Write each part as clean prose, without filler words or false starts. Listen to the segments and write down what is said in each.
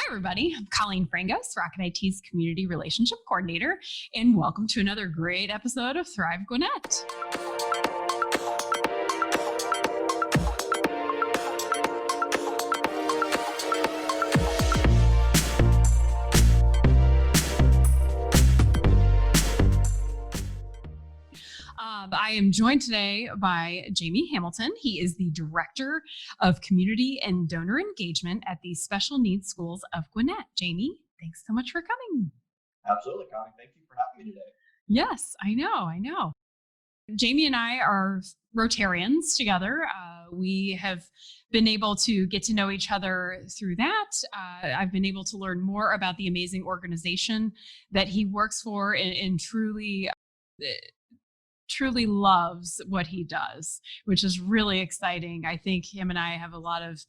Hi, everybody. I'm Colleen Frangos, Rocket IT's Community Relationship Coordinator, and welcome to another great episode of Thrive Gwinnett. I am joined today by Jamie Hamilton. He is the Director of Community and Donor Engagement at the Special Needs Schools of Gwinnett. Jamie, thanks so much for coming. Absolutely, Connie. Thank you for having me today. Yes, I know. Jamie and I are Rotarians together. We have been able to get to know each other through that. I've been able to learn more about the amazing organization that he works for and truly loves what he does, which is really exciting. I think him and I have a lot of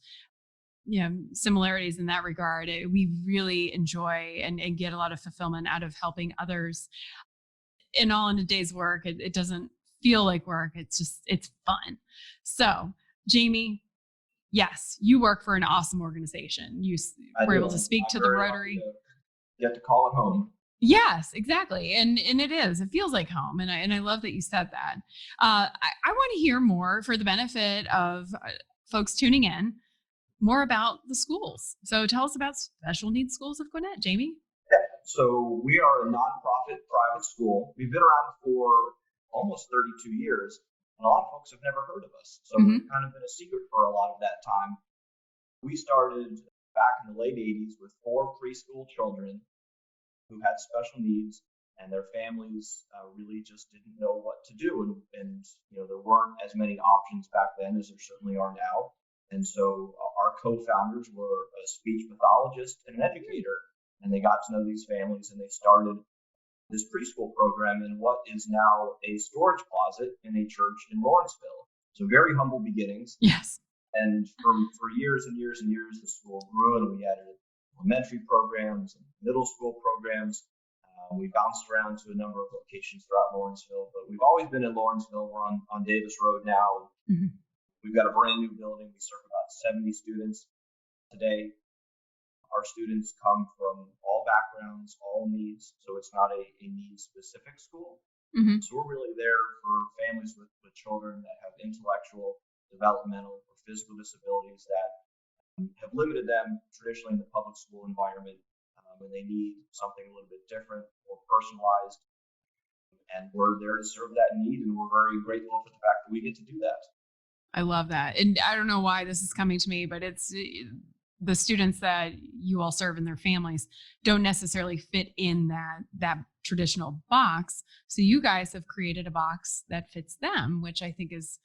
similarities in that regard. We really enjoy and get a lot of fulfillment out of helping others in a day's work. It doesn't feel like work. It's fun. So Jamie, yes, you work for an awesome organization. You were able to speak to the Rotary. Get to call it home. Yes, exactly. And it feels like home. And I love that you said that. I want to hear more for the benefit of folks tuning in, more about the schools. So tell us about Special Needs Schools of Gwinnett, Jamie. Yeah. So we are a nonprofit private school. We've been around for almost 32 years, and a lot of folks have never heard of us. So we've kind of been a secret for a lot of that time. We started back in the late 80s with 4 preschool children who had special needs, and their families really just didn't know what to do. And there weren't as many options back then as there certainly are now. And so our co-founders were a speech pathologist and an educator, and they got to know these families, and they started this preschool program in what is now a storage closet in a church in Lawrenceville. So very humble beginnings. Yes. And for years and years and years, the school grew, and we added elementary programs and middle school programs. We bounced around to a number of locations throughout Lawrenceville, but we've always been in Lawrenceville. We're on Davis Road now. We've got a brand new building. We serve about 70 students today. Our students come from all backgrounds, all needs, so it's not a need-specific school. So we're really there for families with children that have intellectual, developmental, or physical disabilities that have limited them traditionally in the public school environment, and they need something a little bit different, more personalized. And we're there to serve that need, and we're very grateful for the fact that we get to do that. I love that. And I don't know why this is coming to me, but it's the students that you all serve and their families don't necessarily fit in that traditional box. So you guys have created a box that fits them, which I think is,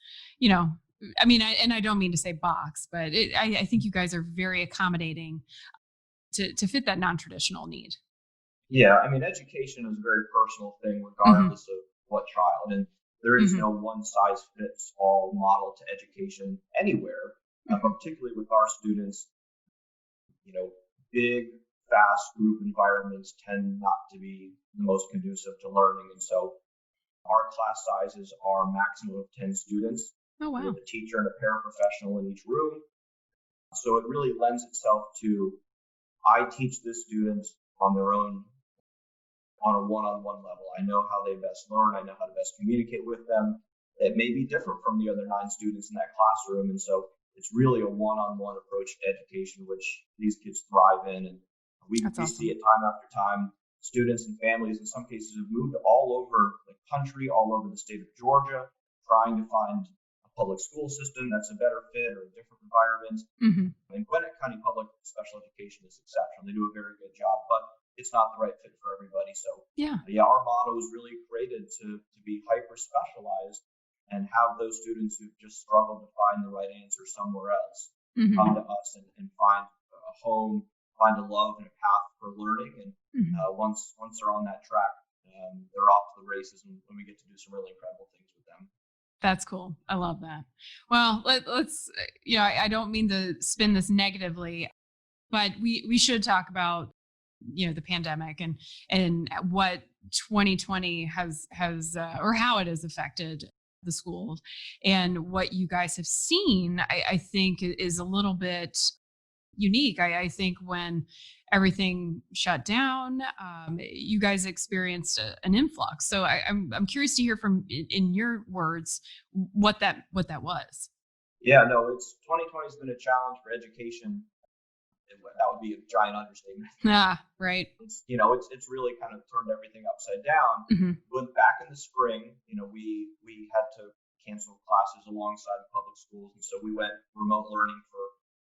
I don't mean to say box, but I think you guys are very accommodating to fit that non-traditional need. Yeah, education is a very personal thing, regardless of what child. And there is no one-size-fits-all model to education anywhere, but particularly with our students. Big, fast group environments tend not to be the most conducive to learning. And so our class sizes are a maximum of 10 students. Oh, wow. With a teacher and a paraprofessional in each room. So it really lends itself to, I teach the students on their own, on a one-on-one level. I know how they best learn. I know how to best communicate with them. It may be different from the other 9 students in that classroom. And so it's really a one-on-one approach to education, which these kids thrive in. And we see it time after time. Students and families, in some cases, have moved all over the country, all over the state of Georgia, trying to find public school system that's a better fit or a different environment. And Gwinnett County Public Special Education is exceptional. They do a very good job, but it's not the right fit for everybody. So our motto is really created to be hyper specialized and have those students who just struggle to find the right answer somewhere else come to us and find a home, find a love and a path for learning. And once they're on that track, they're off to the races, and we get to do some really incredible things with them. That's cool. I love that. Well, let's, I don't mean to spin this negatively, but we should talk about, the pandemic and what 2020 has or how it has affected the schools, and what you guys have seen, I think is a little bit unique. I think when everything shut down, you guys experienced an influx. So I'm curious to hear from in your words what that was. Yeah, no, it's 2020 has been a challenge for education. That would be a giant understatement. Ah, right. It's really kind of turned everything upside down. Hmm. But back in the spring, we had to cancel classes alongside the public schools, and so we went remote learning for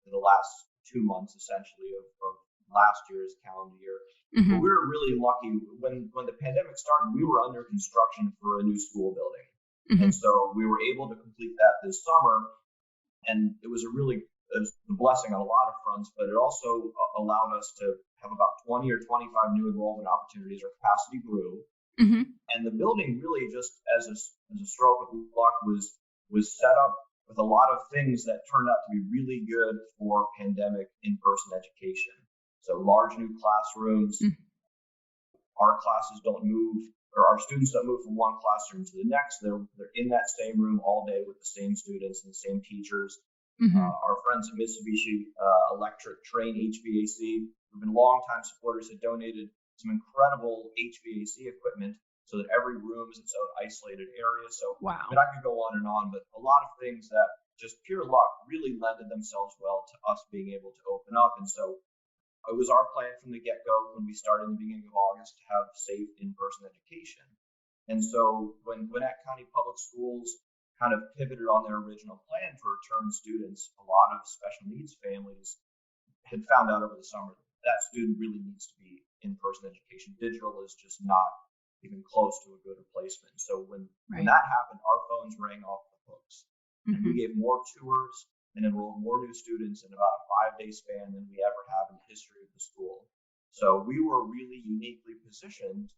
the last 2 months essentially of last year's calendar year. But we Hmm. were really lucky when the pandemic started. We were under construction for a new school building, and Hmm. so we were able to complete that this summer, and it was a blessing on a lot of fronts, but it also allowed us to have about 20 or 25 new enrollment opportunities. Our capacity grew, Hmm. and the building really just as a stroke of luck was set up with a lot of things that turned out to be really good for pandemic in-person education. So large new classrooms, our classes don't move, or our students don't move from one classroom to the next. They're in that same room all day with the same students and the same teachers. Hmm. Our friends at Mitsubishi Electric Train HVAC, who've been longtime supporters, have donated some incredible HVAC equipment so that every room is its own isolated area. So, I mean, Wow. I could go on and on, but a lot of things that just pure luck really lended themselves well to us being able to open up. And so it was our plan from the get-go when we started in the beginning of August to have safe in-person education. And so when Gwinnett County Public Schools kind of pivoted on their original plan to return students, a lot of special needs families had found out over the summer that student really needs to be in-person education. Digital is just not even close to a good replacement. So when Right. that happened, our phones rang off the hooks, and we Hmm. gave more tours and enrolled more new students in about a 5-day span than we ever have in the history of the school. So we were really uniquely positioned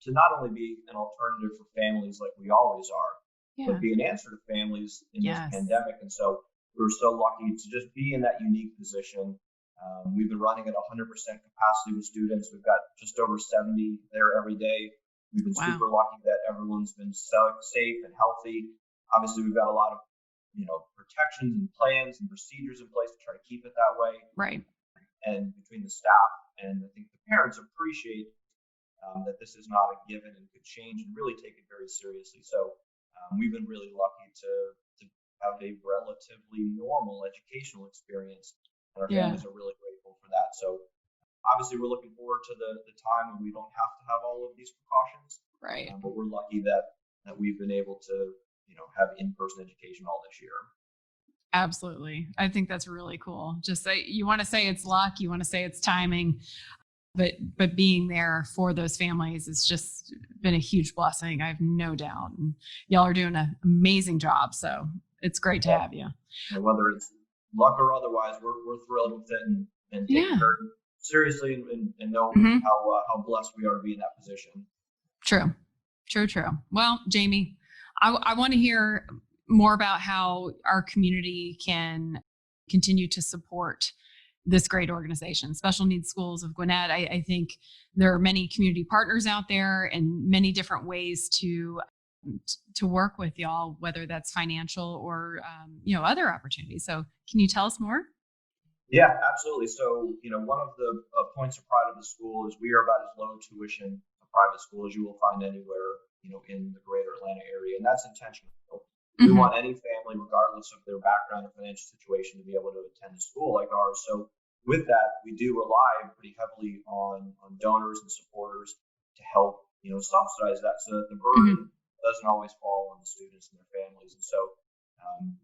to not only be an alternative for families like we always are, but Yeah. be an answer to families in this Yes. pandemic. And so we were so lucky to just be in that unique position. We've been running at 100% capacity with students. We've got just over 70 there every day. We've been Wow. super lucky that everyone's been safe and healthy. Obviously, we've got a lot of protections and plans and procedures in place to try to keep it that way. Right. And between the staff and I think the parents appreciate that this is not a given and could change and really take it very seriously. So we've been really lucky to have a relatively normal educational experience, and our Yeah. families are really grateful for that. So obviously, we're looking forward to the time when we don't have to have all of these precautions, Right. but we're lucky that we've been able to have in-person education all this year. Absolutely. I think that's really cool. Just say you want to say it's luck, you want to say it's timing, but being there for those families has just been a huge blessing. I have no doubt. And y'all are doing an amazing job. So it's great to Yeah. have you. Whether it's luck or otherwise, we're thrilled with it and take it Yeah. very seriously and know Hmm. how blessed we are to be in that position. True. True, true. Well, Jamie, I want to hear more about how our community can continue to support this great organization, Special Needs Schools of Gwinnett. I think there are many community partners out there and many different ways to work with y'all, whether that's financial or other opportunities. So, can you tell us more? Yeah, absolutely. So, one of the points of pride of the school is we are about as low tuition a private school as you will find anywhere, in the greater Atlanta area. And that's intentional. We Hmm. want any family, regardless of their background or financial situation, to be able to attend a school like ours. So, with that, we do rely pretty heavily on donors and supporters to help, subsidize that so that the Hmm. burden doesn't always fall on the students and their families. And so,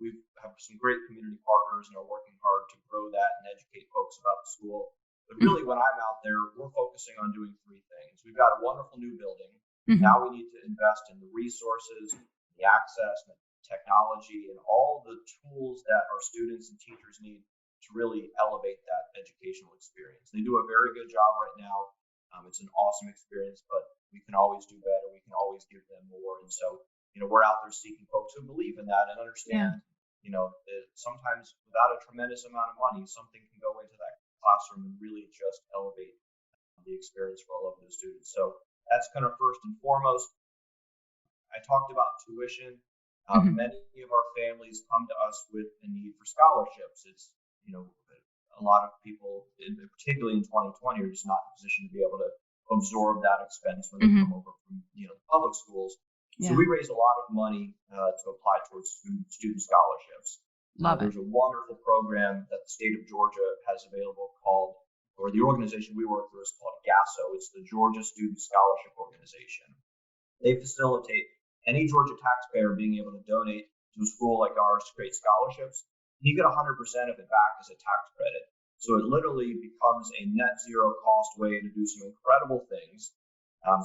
we have some great community partners and are working hard to grow that and educate folks about the school. But really, when I'm out there, we're focusing on doing three things. We've got a wonderful new building. Hmm. Now we need to invest in the resources, the access, and the technology, and all the tools that our students and teachers need to really elevate that educational experience. They do a very good job right now. It's an awesome experience, but we can always do better. We can always give them more. And so, we're out there seeking folks who believe in that and Yeah. understand, that sometimes without a tremendous amount of money, something can go into that classroom and really just elevate the experience for all of the students. So that's kind of first and foremost. I talked about tuition. Hmm. Many of our families come to us with a need for scholarships. It's, a lot of people, particularly in 2020, are just not in a position to be able to absorb that expense when they Hmm. come over from the public schools. So Yeah. we raise a lot of money to apply towards student scholarships. Love it. There's a wonderful program that the state of Georgia has available called, or the organization we work through is called GASO. It's the Georgia Student Scholarship Organization. They facilitate any Georgia taxpayer being able to donate to a school like ours to create scholarships. You get 100% of it back as a tax credit. So it literally becomes a net zero cost way to do some incredible things.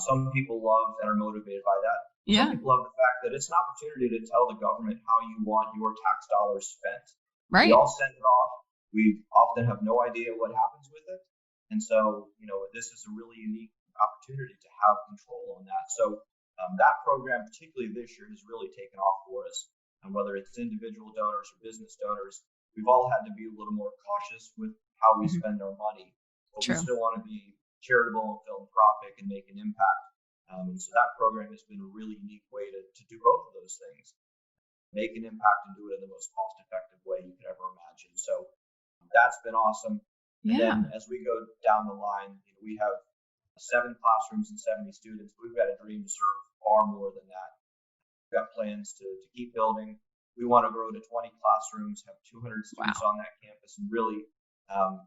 Some people love and are motivated by that. Some Yeah. people love the fact that it's an opportunity to tell the government how you want your tax dollars spent. We Right. all send it off. We often have no idea what happens with it. And so, this is a really unique opportunity to have control on that. So that program, particularly this year, has really taken off for us. And whether it's individual donors or business donors, we've all had to be a little more cautious with how we Hmm. spend our money. But we True. still want to be charitable and philanthropic and make an impact. And so that program has been a really unique way to do both of those things, make an impact and do it in the most cost effective way you could ever imagine. So that's been awesome. And Yeah. then as we go down the line, we have 7 classrooms and 70 students. We've got a dream to serve far more than that. We've got plans to keep building. We want to grow to 20 classrooms, have 200 students Wow. on that campus, and really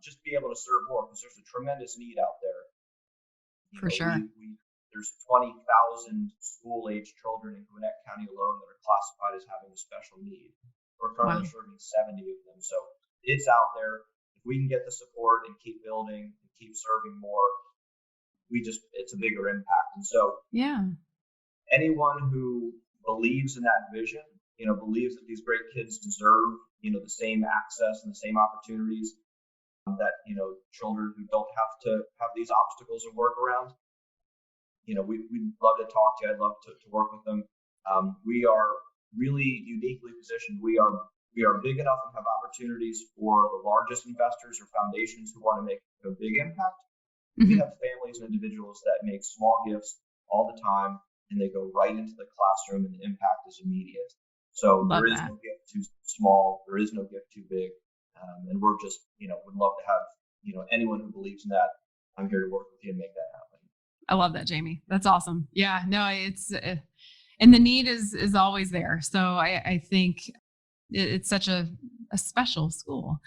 just be able to serve more because there's a tremendous need out there. For sure. There's 20,000 school-age children in Gwinnett County alone that are classified as having a special need. We're currently Wow. serving 70 of them. So it's out there. If we can get the support and keep building and keep serving more, it's a bigger impact. And so Yeah. anyone who believes in that vision, believes that these great kids deserve, the same access and the same opportunities that, children who don't have to have these obstacles or work around, we'd love to talk to you. I'd love to work with them. We are really uniquely positioned. We are big enough and have opportunities for the largest investors or foundations who want to make a big impact. We Hmm. have families and individuals that make small gifts all the time, and they go right into the classroom, and the impact is immediate. So Love there is that. no gift too small. There is no gift too big. And we're just, would love to have, anyone who believes in that. I'm here to work with you and make that happen. I love that, Jamie. That's awesome. Yeah. No, and the need is always there. So I think it's such a special school.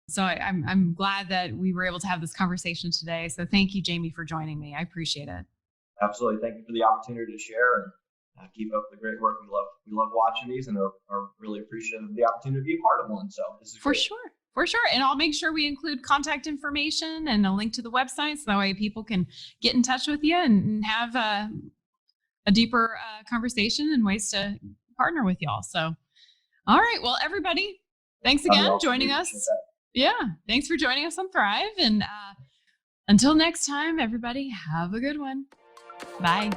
So I'm glad that we were able to have this conversation today. So thank you, Jamie, for joining me. I appreciate it. Absolutely. Thank you for the opportunity to share and keep up the great work. We love watching these and are really appreciative of the opportunity to be a part of one. So this is For great. sure. For sure. And I'll make sure we include contact information and a link to the website so that way people can get in touch with you and have a deeper conversation and ways to partner with y'all. So, all right. Well, everybody, thanks again Awesome. joining We appreciate us. that. Yeah. Thanks for joining us on Thrive. And until next time, everybody, have a good one. Bye.